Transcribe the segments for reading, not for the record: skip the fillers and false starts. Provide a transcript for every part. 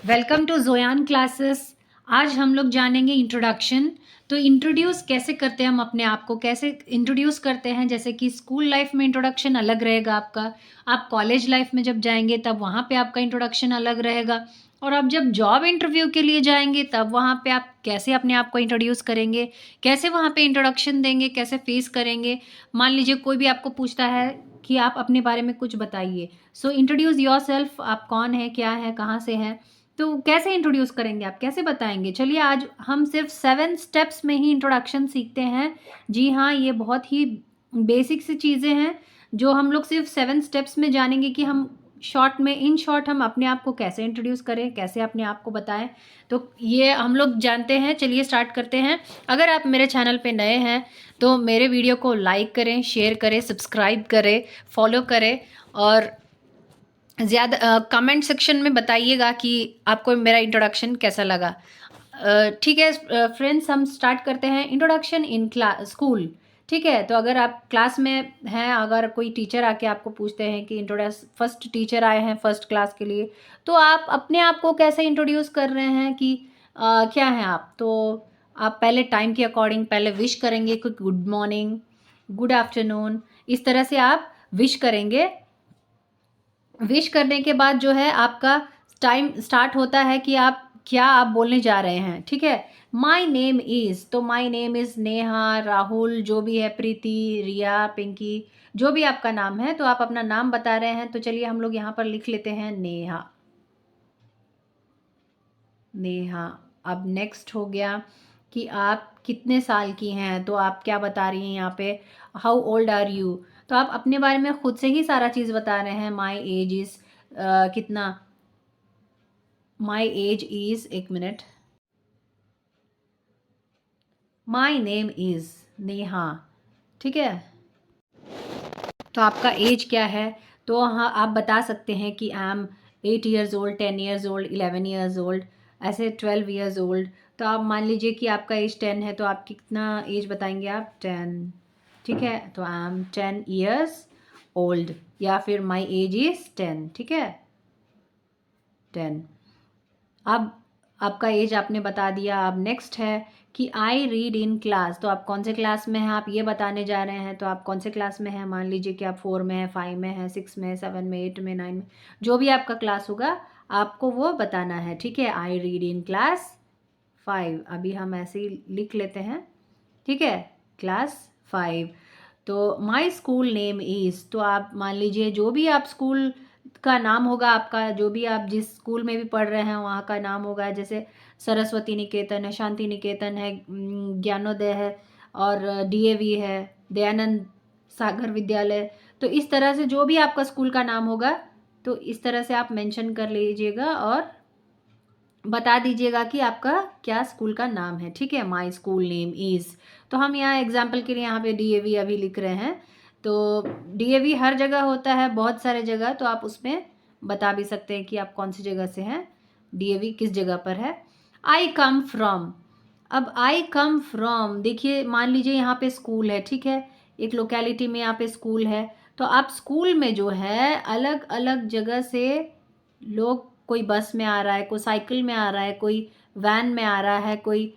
Welcome to जोयान classes. आज हम लोग जानेंगे इंट्रोडक्शन। तो इंट्रोड्यूस कैसे करते हैं, हम अपने आप को कैसे इंट्रोड्यूस करते हैं। जैसे कि स्कूल लाइफ में इंट्रोडक्शन अलग रहेगा आपका, आप कॉलेज लाइफ में जब जाएंगे तब वहाँ पे आपका इंट्रोडक्शन अलग रहेगा, और आप जब जॉब इंटरव्यू के लिए जाएंगे तब वहाँ पे आप कैसे अपने आप को इंट्रोड्यूस करेंगे, कैसे वहाँ पे इंट्रोडक्शन देंगे, कैसे फेस करेंगे। मान लीजिए कोई भी आपको पूछता है कि आप अपने बारे में कुछ बताइए, सो इंट्रोड्यूस योर सेल्फ, आप कौन है, क्या है, कहाँ से है। तो कैसे इंट्रोड्यूस करेंगे, आप कैसे बताएंगे। चलिए आज हम सिर्फ 7 स्टेप्स में ही इंट्रोडक्शन सीखते हैं। जी हाँ, ये बहुत ही बेसिक सी चीज़ें हैं जो हम लोग सिर्फ 7 स्टेप्स में जानेंगे कि हम शॉर्ट में, इन शॉर्ट हम अपने आप को कैसे इंट्रोड्यूस करें, कैसे अपने आप को बताएं। तो ये हम लोग जानते हैं। चलिए स्टार्ट करते हैं। अगर आप मेरे चैनल पे नए हैं तो मेरे वीडियो को लाइक करें, शेयर करें, सब्सक्राइब करें, फॉलो करें, और ज़्यादा कमेंट सेक्शन में बताइएगा कि आपको मेरा इंट्रोडक्शन कैसा लगा। ठीक है फ्रेंड्स, हम स्टार्ट करते हैं। Introduction in class school. ठीक है, तो अगर आप क्लास में हैं, अगर कोई टीचर आके आपको पूछते हैं कि फर्स्ट टीचर आए हैं फर्स्ट क्लास के लिए, तो आप अपने आप को कैसे इंट्रोड्यूस कर रहे हैं कि क्या हैं आप। तो आप पहले टाइम के अकॉर्डिंग पहले विश करेंगे कि गुड मॉर्निंग, गुड आफ्टरनून, इस तरह से आप विश करेंगे। विश करने के बाद जो है आपका टाइम स्टार्ट होता है कि आप क्या आप बोलने जा रहे हैं। ठीक है, माई नेम इज़, तो my name is Neha, Rahul, जो भी है, प्रीति, रिया, पिंकी, जो भी आपका नाम है, तो आप अपना नाम बता रहे हैं। तो चलिए हम लोग यहाँ पर लिख लेते हैं नेहा। नेहा। अब नेक्स्ट हो गया कि आप कितने साल की हैं, तो आप क्या बता रही हैं यहाँ पे, हाउ ओल्ड आर यू। तो आप अपने बारे में खुद से ही सारा चीज़ बता रहे हैं। माई एज इज़ कितना, माई एज इज़, एक minute, my name is Neha. ठीक है, तो आपका एज क्या है। तो हाँ, आप बता सकते हैं कि I M 8 years old, 10 years old, 11 years old, ऐसे 12 years old। तो आप मान लीजिए कि आपका एज 10 है, तो आप कितना एज बताएंगे, आप 10। ठीक है, तो आई एम 10 years old, या फिर माई एज इज़ 10। ठीक है, 10। अब आपका एज आपने बता दिया। अब नेक्स्ट है कि आई रीड इन क्लास, तो आप कौन से क्लास में हैं, आप ये बताने जा रहे हैं। तो आप कौन से क्लास में हैं, मान लीजिए कि आप 4 में हैं, 5 में हैं, 6 में, 7 में, 8 में, 9 में, जो भी आपका क्लास होगा आपको वो बताना है। ठीक है, आई रीड इन क्लास 5, अभी हम ऐसे ही लिख लेते हैं। ठीक है, क्लास 5। तो माई स्कूल नेम इज़, तो आप मान लीजिए जो भी आप स्कूल का नाम होगा आपका, जो भी आप जिस स्कूल में भी पढ़ रहे हैं वहाँ का नाम होगा। जैसे सरस्वती निकेतन है, शांति निकेतन है, ज्ञानोदय है, और डीएवी है, दयानंद सागर विद्यालय। तो इस तरह से जो भी आपका स्कूल का नाम होगा, तो इस तरह से आप मेंशन कर लीजिएगा और बता दीजिएगा कि आपका क्या स्कूल का नाम है। ठीक है, माई स्कूल नेम इज़। तो हम यहाँ एग्जाम्पल के लिए यहाँ पे डीएवी अभी लिख रहे हैं। तो डीएवी हर जगह होता है, बहुत सारे जगह, तो आप उसमें बता भी सकते हैं कि आप कौन सी जगह से हैं, डीएवी किस जगह पर है। आई कम फ्रॉम। अब आई कम फ्रॉम, देखिए मान लीजिए यहाँ पे स्कूल है। ठीक है, एक लोकेलिटी में यहाँ पे स्कूल है, तो आप स्कूल में जो है अलग अलग जगह से लोग, कोई बस में आ रहा है, कोई साइकिल में आ रहा है, कोई वैन में आ रहा है, कोई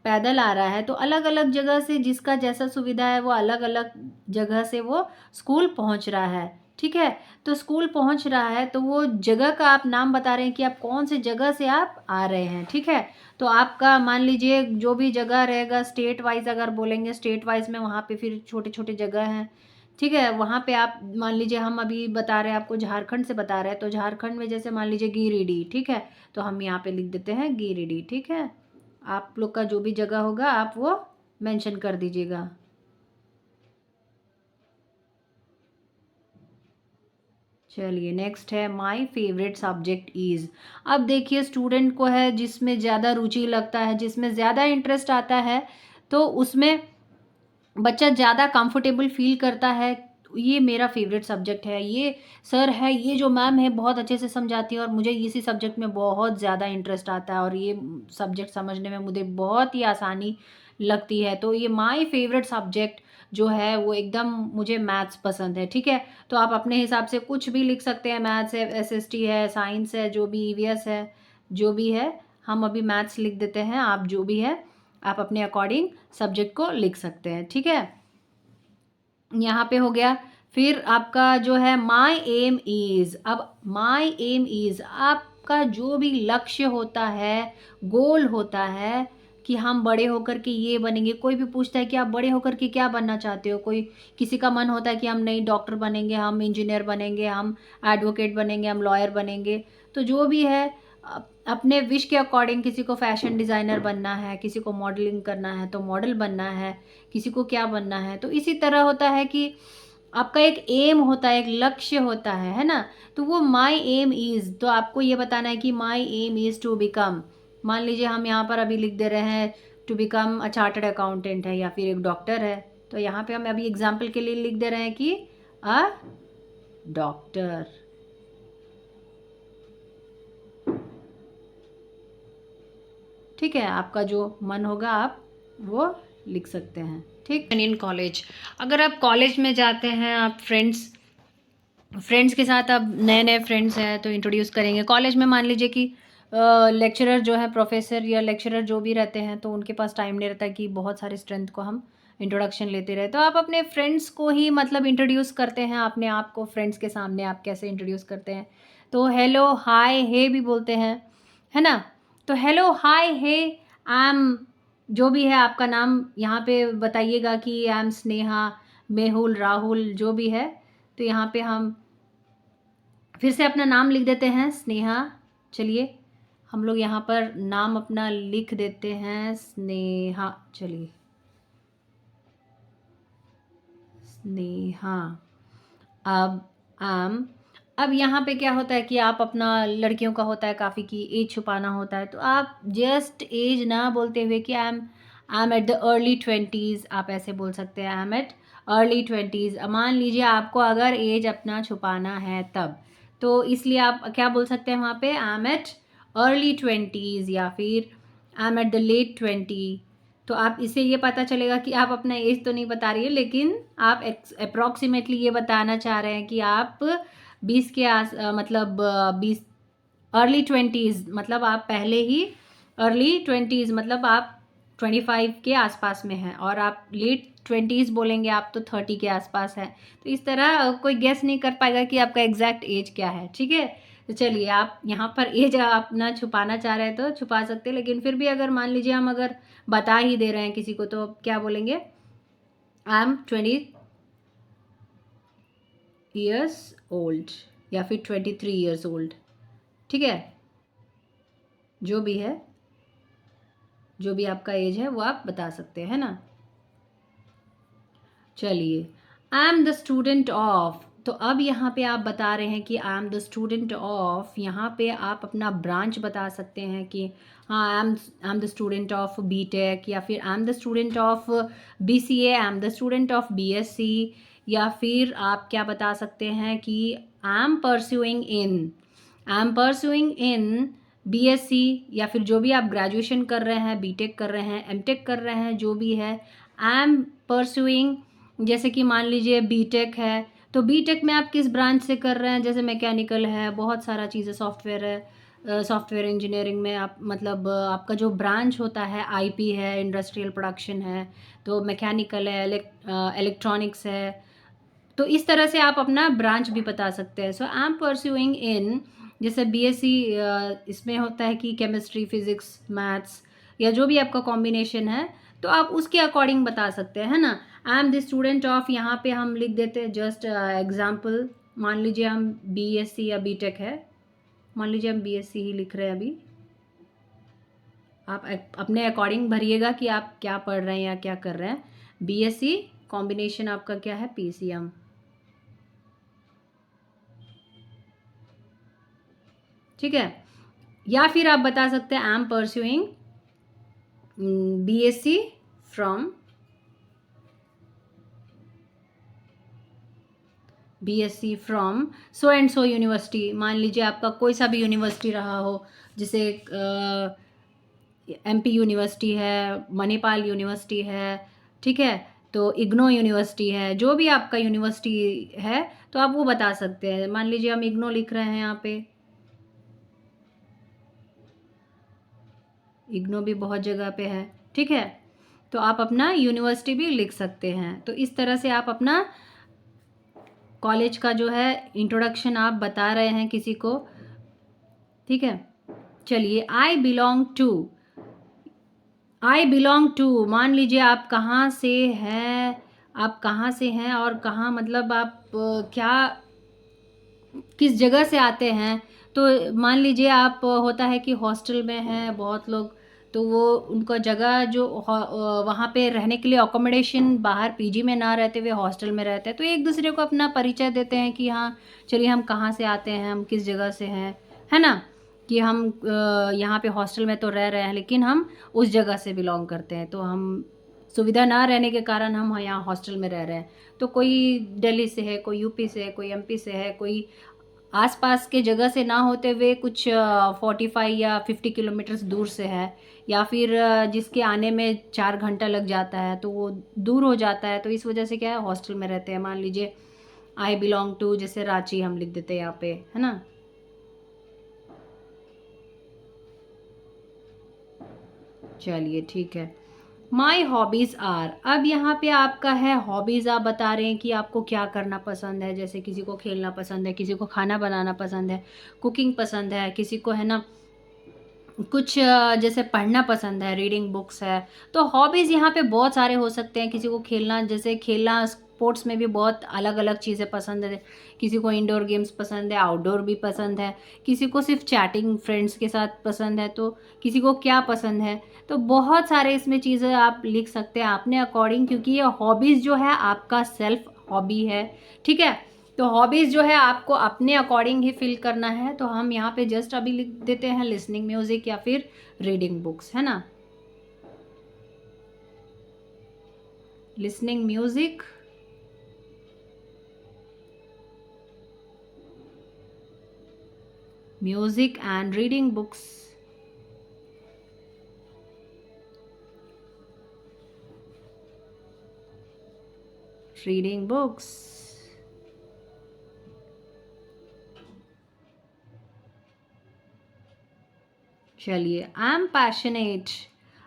पैदल आ रहा है, तो अलग अलग जगह से जिसका जैसा सुविधा है वो अलग अलग जगह से वो स्कूल पहुंच रहा है। ठीक है, तो स्कूल पहुंच रहा है तो वो जगह का आप नाम बता रहे हैं कि आप कौन से जगह से आप आ रहे हैं। ठीक है, तो आपका मान लीजिए जो भी जगह रहेगा स्टेट वाइज, अगर बोलेंगे स्टेट वाइज में, वहाँ पे फिर छोटे छोटे जगह हैं। ठीक है, वहाँ पे आप मान लीजिए, हम अभी बता रहे हैं आपको झारखंड से बता रहे हैं, तो झारखंड में जैसे मान लीजिए गिरिडीह। ठीक है, तो हम यहाँ पे लिख देते हैं गिरिडीह। ठीक है, आप लोग का जो भी जगह होगा आप वो मेंशन कर दीजिएगा। चलिए नेक्स्ट है माय फेवरेट सब्जेक्ट इज़। अब देखिए स्टूडेंट को है जिसमें ज़्यादा रुचि लगता है, जिसमें ज़्यादा इंटरेस्ट आता है, तो उसमें बच्चा ज़्यादा कंफर्टेबल फील करता है। ये मेरा फेवरेट सब्जेक्ट है, ये सर है, ये जो मैम है बहुत अच्छे से समझाती है और मुझे इसी सब्जेक्ट में बहुत ज़्यादा इंटरेस्ट आता है, और ये सब्जेक्ट समझने में मुझे बहुत ही आसानी लगती है। तो ये माय फेवरेट सब्जेक्ट जो है वो एकदम मुझे मैथ्स पसंद है। ठीक है, तो आप अपने हिसाब से कुछ भी लिख सकते हैं, मैथ्स है, एसएसटी है, साइंस है, जो भी ईवीएस है, जो भी है, हम अभी मैथ्स लिख देते हैं, आप जो भी है आप अपने अकॉर्डिंग सब्जेक्ट को लिख सकते हैं, ठीक है। यहाँ पे हो गया। फिर आपका जो है माई एम इज़, अब माई एम इज़ आपका जो भी लक्ष्य होता है, गोल होता है कि हम बड़े होकर के ये बनेंगे। कोई भी पूछता है कि आप बड़े होकर के क्या बनना चाहते हो, कोई किसी का मन होता है कि हम नहीं डॉक्टर बनेंगे, हम इंजीनियर बनेंगे, हम एडवोकेट बनेंगे, हम लॉयर बनेंगे। तो जो भी है अपने विश के अकॉर्डिंग, किसी को फैशन डिज़ाइनर बनना है, किसी को मॉडलिंग करना है तो मॉडल बनना है, किसी को क्या बनना है। तो इसी तरह होता है कि आपका एक एम होता है, एक लक्ष्य होता है ना। तो वो माई एम इज़, तो आपको ये बताना है कि माई एम इज़ टू बिकम, मान लीजिए हम यहाँ पर अभी लिख दे रहे हैं to become a chartered accountant है या फिर एक डॉक्टर है। तो यहाँ पे हम अभी एग्जाम्पल के लिए लिख दे रहे हैं कि अ डॉक्टर। ठीक है, आपका जो मन होगा आप वो लिख सकते हैं, ठीक। इन कॉलेज, अगर आप कॉलेज में जाते हैं, आप फ्रेंड्स के साथ अब नए नए फ्रेंड्स हैं तो इंट्रोड्यूस करेंगे। कॉलेज में मान लीजिए कि लेक्चरर जो है, प्रोफेसर या लेक्चरर जो भी रहते हैं, तो उनके पास टाइम नहीं रहता कि बहुत सारे स्ट्रेंथ को हम इंट्रोडक्शन लेते रहे। तो आप अपने फ्रेंड्स को ही मतलब इंट्रोड्यूस करते हैं अपने आप को, फ्रेंड्स के सामने आप कैसे इंट्रोड्यूस करते हैं, तो हेलो हाय हे भी बोलते हैं, है ना। तो hello hi hey I am, जो भी है आपका नाम यहाँ पे बताइएगा कि आई एम स्नेहा, मेहुल, राहुल, जो भी है। तो यहाँ पे हम फिर से अपना नाम लिख देते हैं, स्नेहा। चलिए हम लोग यहाँ पर नाम अपना लिख देते हैं, स्नेहा। चलिए स्नेहा। अब अब यहाँ पे क्या होता है कि आप अपना, लड़कियों का होता है काफ़ी कि एज छुपाना होता है, तो आप जस्ट एज ना बोलते हुए कि I am at the early 20s, आप ऐसे बोल सकते हैं, आई एम एट अर्ली 20s। मान लीजिए आपको अगर एज अपना छुपाना है तब, तो इसलिए आप क्या बोल सकते हैं वहाँ पे, आई एम एट अर्ली 20s या फिर I am at the late 20। तो आप इससे ये पता चलेगा कि आप अपना एज तो नहीं बता रही है, लेकिन आप अप्रॉक्सीमेटली ये बताना चाह रहे हैं कि आप 20 के मतलब 20 अर्ली 20s, मतलब आप पहले ही अर्ली 20s, मतलब आप 25 के आसपास में हैं, और आप लेट 20s बोलेंगे आप तो 30 के आसपास है। तो इस तरह कोई गेस नहीं कर पाएगा कि आपका एग्जैक्ट एज क्या है, ठीक है। तो चलिए, आप यहाँ पर एज अपना छुपाना चाह रहे हैं तो छुपा सकते हैं, लेकिन फिर भी अगर मान लीजिए हम अगर बता ही दे रहे हैं किसी को, तो क्या बोलेंगे, आई एम 20 ईयर्स ओल्ड या फिर 23 ईयर्स ओल्ड, ठीक है। जो भी है, जो भी आपका एज है वो आप बता सकते हैं ना। चलिए, आई एम द स्टूडेंट ऑफ, तो अब यहाँ पे आप बता रहे हैं कि I am the student of, यहाँ पे आप अपना ब्रांच बता सकते हैं कि हाँ I am the student of BTech, या फिर I am the student of BCA, I am the student of BSc, या फिर आप क्या बता सकते हैं कि I am pursuing in BSc, या फिर जो भी आप ग्रेजुएशन कर रहे हैं, बीटेक कर रहे हैं, एमटेक कर रहे हैं, जो भी है, आई एम परस्यूइंग। जैसे कि मान लीजिए बीटेक है, तो बीटेक में आप किस ब्रांच से कर रहे हैं, जैसे मैकेनिकल है, बहुत सारा चीज़ें, सॉफ्टवेयर है, सॉफ्टवेयर इंजीनियरिंग में आप मतलब आपका जो ब्रांच होता है, आईपी है, इंडस्ट्रियल प्रोडक्शन है, तो मैकेनिकल है, इलेक्ट्रॉनिक्स है। तो इस तरह से आप अपना ब्रांच भी बता सकते हैं। सो आई एम परस्यूइंग इन, जैसे बीएससी, इसमें होता है कि केमिस्ट्री, फिजिक्स, मैथ्स, या जो भी आपका कॉम्बिनेशन है, तो आप उसके अकॉर्डिंग बता सकते हैं, है ना। आई एम द स्टूडेंट ऑफ, यहाँ पे हम लिख देते हैं जस्ट एग्जाम्पल। मान लीजिए हम बीएससी या बीटेक है, मान लीजिए हम बीएससी ही लिख रहे हैं अभी, आप अपने अकॉर्डिंग भरिएगा कि आप क्या पढ़ रहे हैं या क्या कर रहे हैं। बीएससी कॉम्बिनेशन आपका क्या है, पीसीएम, ठीक है। या फिर आप बता सकते हैं आई am pursuing BSc from so and so university. मान लीजिए आपका कोई सा भी यूनिवर्सिटी रहा हो, जैसे एमपी यूनिवर्सिटी है, मणिपाल यूनिवर्सिटी है, ठीक है, तो इग्नो यूनिवर्सिटी है, जो भी आपका यूनिवर्सिटी है तो आप वो बता सकते हैं। मान लीजिए हम इग्नो लिख रहे हैं यहाँ पे, इग्नो भी बहुत जगह पे है, ठीक है। तो आप अपना यूनिवर्सिटी भी लिख सकते हैं। तो इस तरह से आप अपना कॉलेज का जो है इंट्रोडक्शन आप बता रहे हैं किसी को, ठीक है। चलिए, आई बिलोंग टू, मान लीजिए आप कहाँ से हैं, आप कहाँ से हैं और कहाँ, मतलब आप क्या, किस जगह से आते हैं। तो मान लीजिए आप होता है कि हॉस्टल में हैं बहुत लोग, तो वो उनका जगह जो वहाँ पे रहने के लिए अकोमोडेशन, बाहर पीजी में ना रहते हुए हॉस्टल में रहते हैं, तो एक दूसरे को अपना परिचय देते हैं कि हाँ चलिए हम कहाँ से आते हैं, हम किस जगह से हैं, है ना। कि हम यहाँ पे हॉस्टल में तो रह रहे हैं लेकिन हम उस जगह से बिलोंग करते हैं, तो हम सुविधा ना रहने के कारण हम यहाँ हॉस्टल में रह रहे हैं। तो कोई दिल्ली से है, कोई यूपी से है, कोई एमपी से है, कोई आसपास के जगह से ना होते हुए कुछ 45 या 50 किलोमीटर्स दूर से है, या फिर जिसके आने में 4 घंटा लग जाता है, तो वो दूर हो जाता है, तो इस वजह से क्या है हॉस्टल में रहते हैं। मान लीजिए आई बिलोंग टू, जैसे रांची हम लिख देते हैं यहाँ पे, है ना। चलिए ठीक है। माई हॉबीज़ आर, अब यहाँ पे आपका है हॉबीज़, आप बता रहे हैं कि आपको क्या करना पसंद है। जैसे किसी को खेलना पसंद है, किसी को खाना बनाना पसंद है, कुकिंग पसंद है, किसी को है ना कुछ जैसे पढ़ना पसंद है, रीडिंग बुक्स है। तो हॉबीज़ यहाँ पे बहुत सारे हो सकते हैं। किसी को खेलना, जैसे खेलना, स्पोर्ट्स में भी बहुत अलग अलग चीज़ें पसंद है। किसी को इंडोर गेम्स पसंद है, आउटडोर भी पसंद है, किसी को सिर्फ चैटिंग फ्रेंड्स के साथ पसंद है, तो किसी को क्या पसंद है। तो बहुत सारे इसमें चीज़ें आप लिख सकते हैं अपने अकॉर्डिंग, क्योंकि ये हॉबीज़ जो है आपका सेल्फ हॉबी है, ठीक है। तो हॉबीज़ जो है आपको अपने अकॉर्डिंग ही फिल करना है। तो हम यहाँ पे जस्ट अभी लिख देते हैं लिसनिंग म्यूज़िक या फिर रीडिंग बुक्स, है ना। Listening music, music and reading books. Reading books. चलिए, आई एम पैशनेट,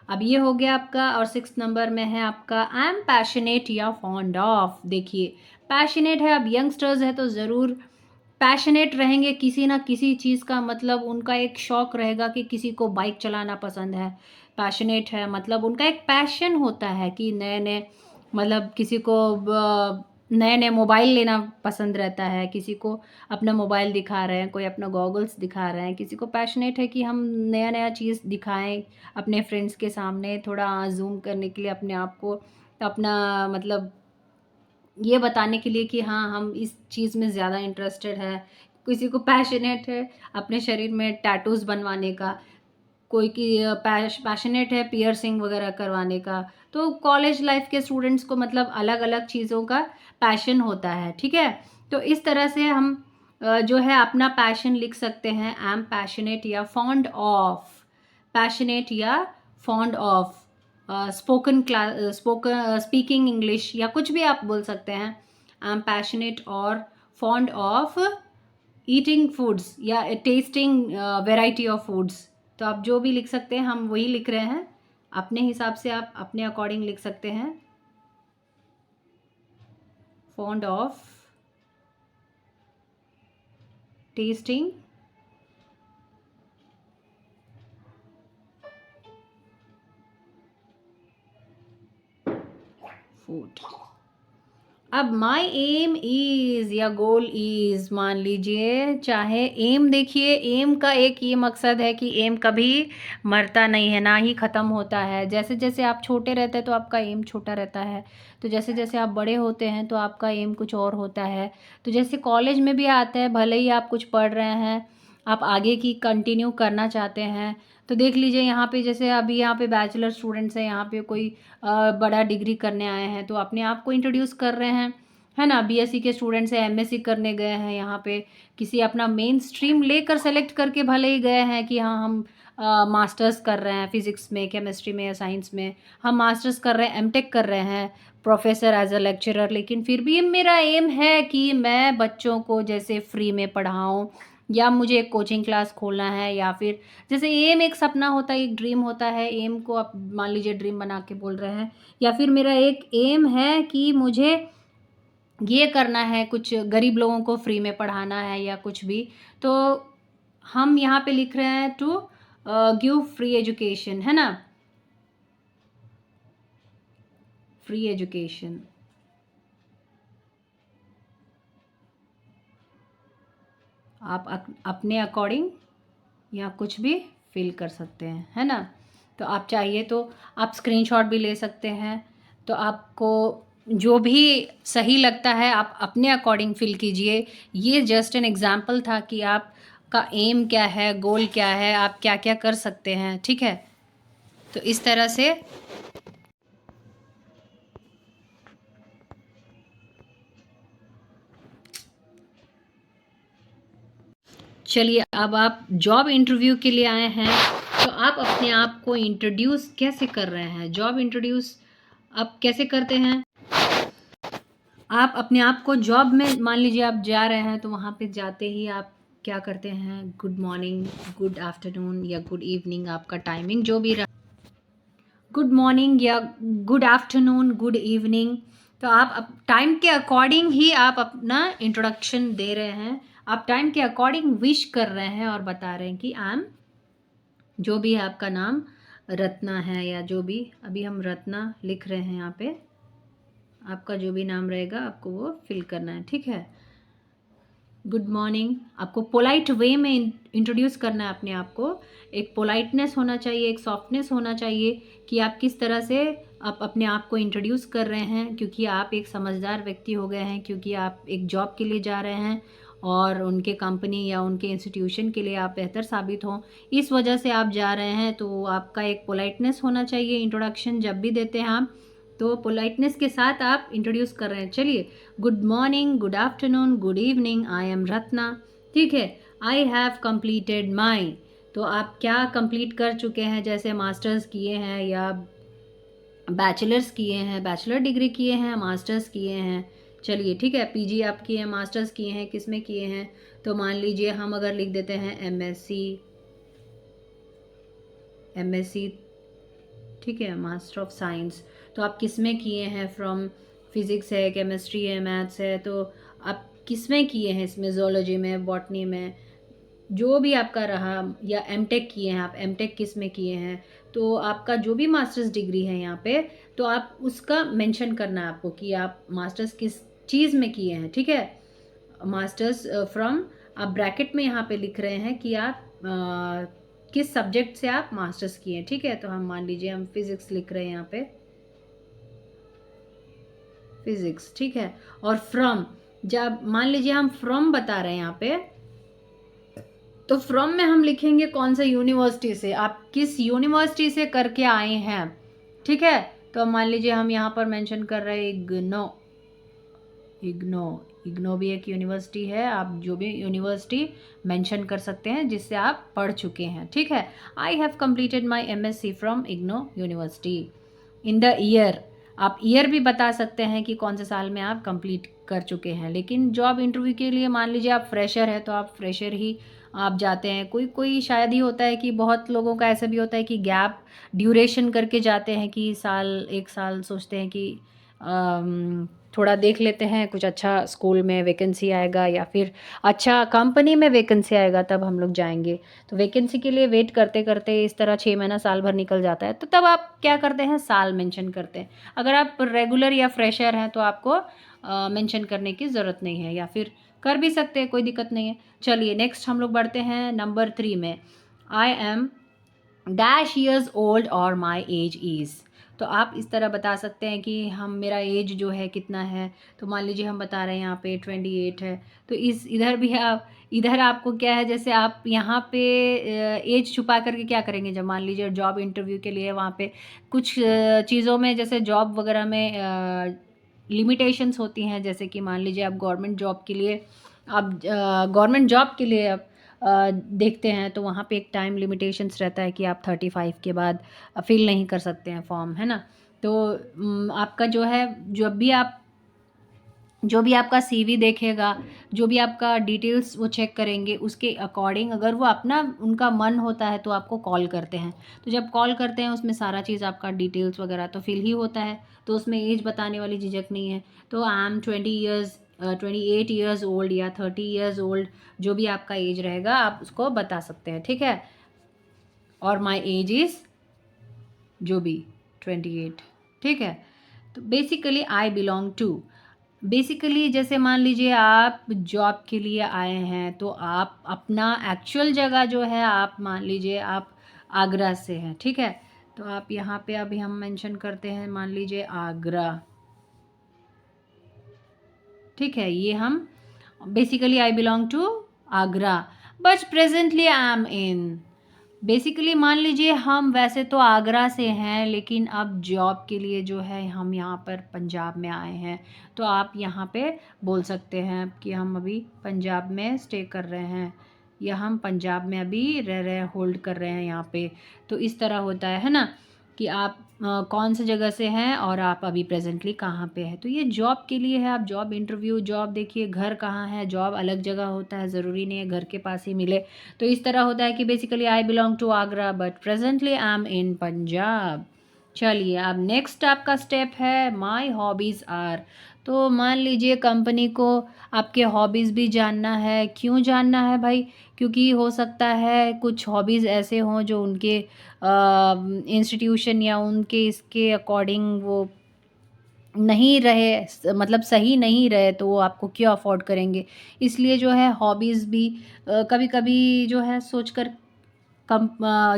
अब ये हो गया आपका। और 6 नंबर में है आपका आई एम पैशनेट या फॉन्ड ऑफ। देखिए पैशनेट है, अब यंगस्टर्स है तो ज़रूर पैशनेट रहेंगे किसी ना किसी चीज़ का, मतलब उनका एक शौक़ रहेगा कि किसी को बाइक चलाना पसंद है, पैशनेट है, मतलब उनका एक पैशन होता है कि नए नए, मतलब किसी को नए नए मोबाइल लेना पसंद रहता है, किसी को अपना मोबाइल दिखा रहे हैं, कोई अपना गॉगल्स दिखा रहे हैं, किसी को पैशनेट है कि हम नया नया चीज़ दिखाएं अपने फ्रेंड्स के सामने, थोड़ा जूम करने के लिए अपने आप को, तो अपना मतलब ये बताने के लिए कि हाँ हम इस चीज़ में ज़्यादा इंटरेस्टेड है। किसी को पैशनेट है अपने शरीर में टैटूज़ बनवाने का, कोई की पैशनेट है पियर्सिंग वगैरह करवाने का। तो कॉलेज लाइफ के स्टूडेंट्स को मतलब अलग अलग चीज़ों का पैशन होता है, ठीक है। तो इस तरह से हम जो है अपना पैशन लिख सकते हैं, आई एम पैशनेट या फॉन्ड ऑफ, पैशनेट या फॉन्ड ऑफ स्पीकिंग इंग्लिश या कुछ भी आप बोल सकते हैं। आई एम पैशनेट और फॉन्ड ऑफ ईटिंग फूड्स या टेस्टिंग वेराइटी ऑफ फूड्स। तो आप जो भी लिख सकते हैं, हम वही लिख रहे हैं, अपने हिसाब से आप अपने अकॉर्डिंग लिख सकते हैं। Fond of testing food. अब माई एम इज़ या गोल इज़, मान लीजिए चाहे एम, देखिए एम का एक ये मकसद है कि एम कभी मरता नहीं है, ना ही ख़त्म होता है। जैसे जैसे आप छोटे रहते हैं तो आपका एम छोटा रहता है, तो जैसे जैसे आप बड़े होते हैं तो आपका एम कुछ और होता है। तो जैसे कॉलेज में भी आता है, भले ही आप कुछ पढ़ रहे हैं, आप आगे की कंटिन्यू करना चाहते हैं, तो देख लीजिए यहाँ पे जैसे अभी यहाँ पे बैचलर स्टूडेंट्स हैं, यहाँ पे कोई बड़ा डिग्री करने आए हैं तो अपने आप को इंट्रोड्यूस कर रहे हैं, है ना। बीएससी के स्टूडेंट्स हैं, एमएससी करने गए हैं, यहाँ पे किसी अपना मेन स्ट्रीम लेकर सेलेक्ट करके भले ही गए हैं कि हाँ हम मास्टर्स कर रहे हैं फिज़िक्स में, केमिस्ट्री में या साइंस में, हम मास्टर्स कर रहे हैं, एमटेक कर रहे हैं, प्रोफेसर एज अ लेक्चरर, लेकिन फिर भी मेरा एम है कि मैं बच्चों को जैसे फ्री में पढ़ाऊँ, या मुझे एक कोचिंग क्लास खोलना है, या फिर जैसे एम एक सपना होता है, एक ड्रीम होता है, एम को आप मान लीजिए ड्रीम बना के बोल रहे हैं, या फिर मेरा एक एम है कि मुझे ये करना है, कुछ गरीब लोगों को फ्री में पढ़ाना है या कुछ भी, तो हम यहाँ पे लिख रहे हैं टू गिव फ्री एजुकेशन, है ना, फ्री एजुकेशन। आप अपने अकॉर्डिंग या कुछ भी फिल कर सकते हैं, है ना। तो आप चाहिए तो आप स्क्रीनशॉट भी ले सकते हैं, तो आपको जो भी सही लगता है आप अपने अकॉर्डिंग फिल कीजिए। ये जस्ट एन एग्जांपल था कि आपका एम क्या है, गोल क्या है, आप क्या क्या कर सकते हैं, ठीक है। तो इस तरह से चलिए, अब आप जॉब इंटरव्यू के लिए आए हैं, तो आप अपने आप को इंट्रोड्यूस कैसे कर रहे हैं, जॉब इंट्रोड्यूस आप कैसे करते हैं। आप अपने आप को जॉब में मान लीजिए आप जा रहे हैं, तो वहाँ पे जाते ही आप क्या करते हैं, गुड मॉर्निंग, गुड आफ्टरनून या गुड इवनिंग, आपका टाइमिंग जो भी रहा, गुड मॉर्निंग या गुड आफ्टरनून, गुड इवनिंग, तो आप टाइम के अकॉर्डिंग ही आप अपना इंट्रोडक्शन दे रहे हैं, आप टाइम के अकॉर्डिंग विश कर रहे हैं और बता रहे हैं कि आई एम, जो भी आपका नाम रत्ना है या जो भी, अभी हम रत्ना लिख रहे हैं यहाँ पे, आपका जो भी नाम रहेगा आपको वो फिल करना है, ठीक है। गुड मॉर्निंग, आपको पोलाइट वे में इंट्रोड्यूस करना है अपने आप को, एक पोलाइटनेस होना चाहिए, एक सॉफ्टनेस होना चाहिए कि आप किस तरह से आप अपने आप को इंट्रोड्यूस कर रहे हैं, क्योंकि आप एक समझदार व्यक्ति हो गए हैं, क्योंकि आप एक जॉब के लिए जा रहे हैं और उनके कंपनी या उनके इंस्टीट्यूशन के लिए आप बेहतर साबित हों, इस वजह से आप जा रहे हैं। तो आपका एक पोलाइटनेस होना चाहिए, इंट्रोडक्शन जब भी देते हैं आप, तो पोलाइटनेस के साथ आप इंट्रोड्यूस कर रहे हैं। चलिए, good morning, good afternoon, good evening, I am Ratna, ठीक है। आई हैव कंप्लीटेड माई, तो आप क्या कंप्लीट कर चुके हैं, जैसे मास्टर्स किए हैं या बैचलर्स किए हैं, बैचलर डिग्री किए हैं, मास्टर्स किए हैं, चलिए ठीक है, पीजी आप किए हैं, मास्टर्स किए हैं, किस में किए हैं, तो मान लीजिए हम अगर लिख देते हैं एमएससी, एमएससी, ठीक है, मास्टर ऑफ साइंस, तो आप किस में किए हैं, फ्रॉम फिज़िक्स है, केमिस्ट्री है, मैथ्स है, तो आप किस में किए हैं, इसमें जोलॉजी में, बॉटनी में, जो भी आपका रहा, या एमटेक किए हैं आप, एमटेक किस में किए हैं, तो आपका जो भी मास्टर्स डिग्री है यहाँ पे, तो आप उसका मेंशन करना है आपको कि आप मास्टर्स किस चीज़ में किए हैं, ठीक है। मास्टर्स फ्रॉम, आप ब्रैकेट में यहाँ पे लिख रहे हैं कि आप किस सब्जेक्ट से आप मास्टर्स किए हैं, ठीक है। तो हम मान लीजिए हम फिज़िक्स लिख रहे हैं यहाँ पे, फिज़िक्स, ठीक है। और फ्रॉम, जब मान लीजिए हम फ्रॉम बता रहे हैं यहाँ पे, तो फ्रॉम में हम लिखेंगे कौन सा यूनिवर्सिटी से, आप किस यूनिवर्सिटी से करके आए हैं, ठीक है। तो मान लीजिए हम यहाँ पर मेंशन कर रहे हैं इग्नो, इग्नो, इग्नो भी एक यूनिवर्सिटी है, आप जो भी यूनिवर्सिटी मेंशन कर सकते हैं जिससे आप पढ़ चुके हैं, ठीक है। I have completed my MSc from IGNOU university. In the year, आप ईयर भी बता सकते हैं कि कौन से साल में आप कंप्लीट कर चुके हैं। लेकिन जॉब इंटरव्यू के लिए मान लीजिए आप फ्रेशर हैं, तो आप फ्रेशर ही आप जाते हैं। कोई कोई शायद ही होता है कि बहुत लोगों का ऐसा भी होता है कि गैप ड्यूरेशन करके जाते हैं, कि साल, एक साल सोचते हैं कि थोड़ा देख लेते हैं, कुछ अच्छा स्कूल में वैकेंसी आएगा या फिर अच्छा कंपनी में वैकेंसी आएगा तब हम लोग जाएंगे। तो वैकेंसी के लिए वेट करते करते इस तरह 6 महीना साल भर निकल जाता है, तो तब आप क्या करते हैं, साल मेंशन करते हैं। अगर आप रेगुलर या फ्रेशर हैं तो आपको मेंशन करने की ज़रूरत नहीं है, या फिर कर भी सकते हैं, कोई दिक्कत नहीं है। चलिए नेक्स्ट हम लोग बढ़ते हैं नंबर 3 में। I am dash years old और माई एज इज़, तो आप इस तरह बता सकते हैं कि हम, मेरा एज जो है कितना है, तो मान लीजिए हम बता रहे हैं यहाँ पे 28 है, तो इस इधर भी आप, इधर आपको क्या है, जैसे आप यहाँ पे एज छुपा करके क्या करेंगे, जब मान लीजिए जॉब इंटरव्यू के लिए वहाँ पे कुछ चीज़ों में, जैसे जॉब वगैरह में लिमिटेशंस होती हैं, जैसे कि मान लीजिए आप गवर्नमेंट जॉब के लिए, आप गवर्नमेंट जॉब के लिए आप देखते हैं, तो वहाँ पे एक टाइम लिमिटेशंस रहता है कि आप 35 के बाद फिल नहीं कर सकते हैं फॉर्म, है ना। तो आपका जो है, जब भी आप जो भी आपका सीवी देखेगा, जो भी आपका डिटेल्स वो चेक करेंगे, उसके अकॉर्डिंग अगर वो अपना उनका मन होता है तो आपको कॉल करते हैं। तो जब कॉल करते हैं उसमें सारा चीज़ आपका डिटेल्स वगैरह तो फिल ही होता है, तो उसमें एज बताने वाली झिझक नहीं है। तो I am 20 years 28 years old या 30 ईयर्स ओल्ड, जो भी आपका एज रहेगा आप उसको बता सकते हैं, ठीक है। और माई एज इज़ जो भी 28, ठीक है। तो basically I belong to, basically जैसे मान लीजिए आप जॉब के लिए आए हैं तो आप अपना एक्चुअल जगह जो है आप मान लीजिए आप आगरा से हैं, ठीक है। तो आप यहाँ पे अभी हम मेंशन करते हैं, मान लीजिए आगरा, ठीक है। ये हम basically I belong to Agra but presently I am in, basically मान लीजिए हम वैसे तो आगरा से हैं लेकिन अब जॉब के लिए जो है हम यहाँ पर पंजाब में आए हैं। तो आप यहाँ पे बोल सकते हैं कि हम अभी पंजाब में स्टे कर रहे हैं या हम पंजाब में अभी रह रहे हैं, होल्ड कर रहे हैं यहाँ पे। तो इस तरह होता है ना कि आप कौन सी जगह से हैं और आप अभी प्रेजेंटली कहाँ पे हैं। तो ये जॉब के लिए है, आप जॉब इंटरव्यू, जॉब देखिए घर कहाँ है, जॉब अलग जगह होता है, ज़रूरी नहीं है घर के पास ही मिले। तो इस तरह होता है कि basically I belong to Agra but presently I am in Punjab. चलिए अब नेक्स्ट आपका स्टेप है माई हॉबीज़ आर। तो मान लीजिए कंपनी को आपके हॉबीज़ भी जानना है। क्यों जानना है भाई? क्योंकि हो सकता है कुछ हॉबीज़ ऐसे हों जो उनके इंस्टीट्यूशन या उनके इसके अकॉर्डिंग वो नहीं रहे, मतलब सही नहीं रहे, तो वो आपको क्यों अफोर्ड करेंगे। इसलिए जो है हॉबीज़ भी कभी कभी जो है सोच कर कम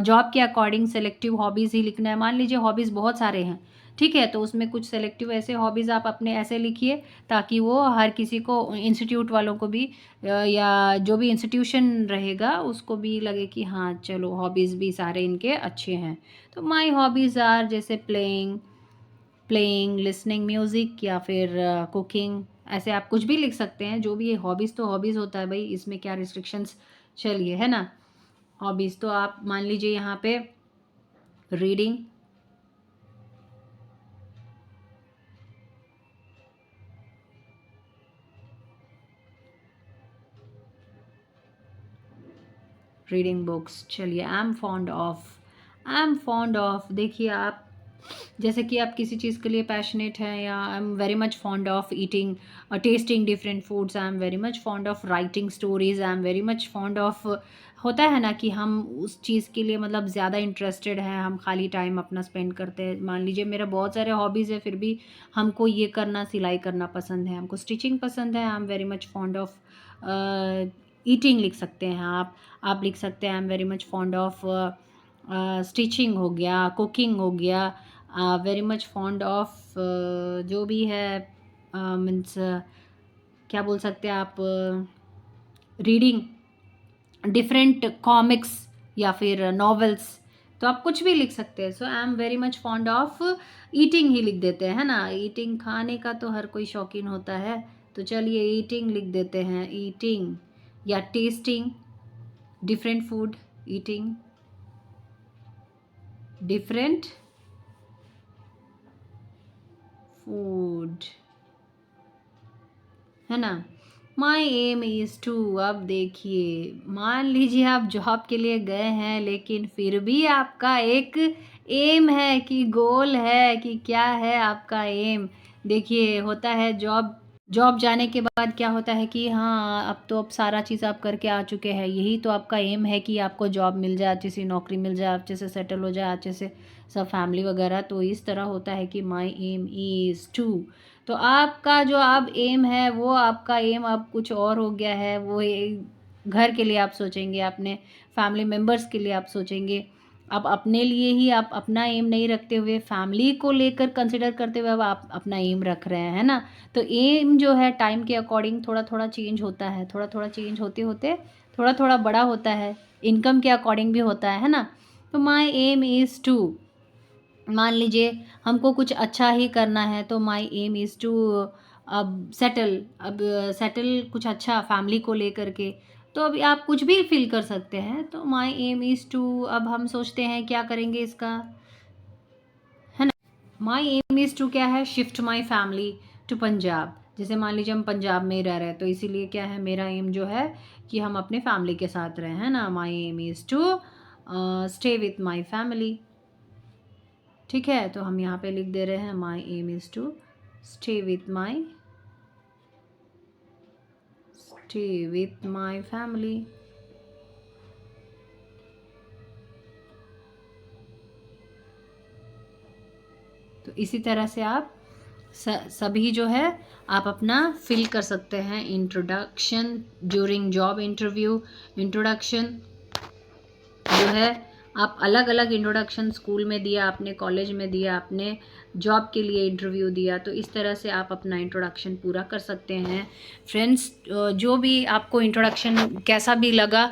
जॉब के अकॉर्डिंग सेलेक्टिव हॉबीज़ ही लिखना है। मान लीजिए हॉबीज़ बहुत सारे हैं, ठीक है, तो उसमें कुछ सेलेक्टिव ऐसे हॉबीज़ आप अपने ऐसे लिखिए ताकि वो हर किसी को, इंस्टीट्यूट वालों को भी या जो भी इंस्टीट्यूशन रहेगा उसको भी लगे कि हाँ चलो हॉबीज़ भी सारे इनके अच्छे हैं। तो माई हॉबीज़ आर जैसे प्लेइंग प्लेइंग लिसनिंग म्यूज़िक या फिर कुकिंग, ऐसे आप कुछ भी लिख सकते हैं। जो भी ये हॉबीज़ तो हॉबीज़ होता है भाई, इसमें क्या रिस्ट्रिक्शंस। चलिए, है ना। हॉबीज़ तो आप मान लीजिए यहाँ पे रीडिंग, रीडिंग बुक्स। चलिए आई एम फॉन्ड ऑफ, देखिए आप जैसे कि आप किसी चीज़ के लिए पैशनेट हैं, या आई am very much fond of eating testing different foods, I am very much fond of writing stories, I am very much fond of, होता है ना कि हम उस चीज़ के लिए मतलब ज़्यादा इंटरेस्टेड हैं, हम खाली टाइम अपना स्पेंड करते हैं। मान लीजिए मेरा बहुत सारे हॉबीज़ है, फिर भी हमको ये करना, सिलाई करना पसंद है, हमको स्टिचिंग पसंद है, आई am very much fond of eating लिख सकते हैं आप लिख सकते हैं आई am very much fond of stitching हो गया, कुकिंग हो गया, वेरी मच फॉन्ड ऑफ जो भी है मीन्स क्या बोल सकते हैं आप, रीडिंग डिफरेंट कॉमिक्स या फिर नॉवेल्स, तो आप कुछ भी लिख सकते हैं। So I am very much fond of eating ही लिख देते हैं, है ना। ईटिंग, खाने का तो हर कोई शौकीन होता है, तो चलिए ईटिंग लिख देते हैं, ईटिंग या testing different food, eating different food, है ना। माई एम इज़ टू, अब देखिए मान लीजिए आप जॉब के लिए गए हैं लेकिन फिर भी आपका एक एम है कि गोल है कि क्या है आपका एम। देखिए होता है जॉब जॉब जाने के बाद क्या होता है कि हाँ अब तो अब सारा चीज़ आप करके आ चुके हैं, यही तो आपका एम है कि आपको जॉब मिल जाए, अच्छी सी नौकरी मिल जाए, अच्छे से सेटल हो जाए, अच्छे से सब फैमिली वगैरह। तो इस तरह होता है कि माई एम इज़ टू, तो आपका जो अब एम है वो आपका एम अब कुछ और हो गया है। वो घर के लिए आप सोचेंगे, अपने फैमिली मेम्बर्स के लिए आप सोचेंगे। अब अपने लिए ही आप अपना एम नहीं रखते हुए फैमिली को लेकर कंसिडर करते हुए अब आप अपना एम रख रहे हैं, है ना। तो एम जो है टाइम के अकॉर्डिंग थोड़ा थोड़ा चेंज होता है, थोड़ा थोड़ा चेंज होते होते थोड़ा थोड़ा बड़ा होता है, इनकम के अकॉर्डिंग भी होता है ना। तो माई एम इज़ टू, मान लीजिए हमको कुछ अच्छा ही करना है, तो माई एम इज़ टू अब सेटल कुछ अच्छा फैमिली को लेकर के। तो अभी आप कुछ भी फील कर सकते हैं। तो माई एम इज़ टू, अब हम सोचते हैं क्या करेंगे इसका, है ना। माई एम इज़ टू क्या है, shift my family to Punjab. जैसे मान लीजिए हम पंजाब में ही रह रहे हैं, तो इसीलिए क्या है, मेरा एम जो है कि हम अपने फैमिली के साथ रहें, है ना। My aim is to stay with my family. ठीक है, तो हम यहाँ पे लिख दे रहे हैं my aim is to stay with my family. तो इसी तरह से आप सभी जो है आप अपना फिल कर सकते हैं। Introduction during job interview, introduction जो है आप अलग अलग इंट्रोडक्शन स्कूल में दिया आपने, कॉलेज में दिया आपने, जॉब के लिए इंटरव्यू दिया, तो इस तरह से आप अपना इंट्रोडक्शन पूरा कर सकते हैं। फ्रेंड्स, जो भी आपको इंट्रोडक्शन कैसा भी लगा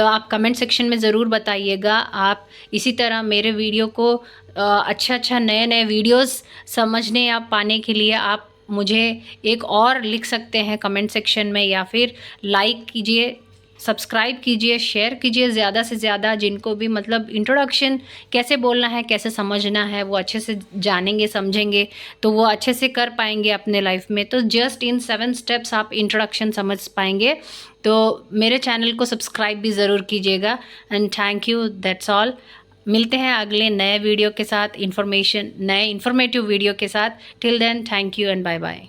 आप कमेंट सेक्शन में ज़रूर बताइएगा। आप इसी तरह मेरे वीडियो को अच्छा नए नए वीडियोस समझने या पाने के लिए आप मुझे एक और लिख सकते हैं कमेंट सेक्शन में, या फिर लाइक कीजिए, सब्सक्राइब कीजिए, शेयर कीजिए ज़्यादा से ज़्यादा। जिनको भी मतलब इंट्रोडक्शन कैसे बोलना है, कैसे समझना है, वो अच्छे से जानेंगे, समझेंगे, तो वो अच्छे से कर पाएंगे अपने लाइफ में। तो जस्ट इन 7 स्टेप्स आप इंट्रोडक्शन समझ पाएंगे। तो मेरे चैनल को सब्सक्राइब भी ज़रूर कीजिएगा। And thank you, that's all. मिलते हैं अगले नए वीडियो के साथ, नए इन्फॉर्मेटिव वीडियो के साथ। Till then, thank you and bye bye.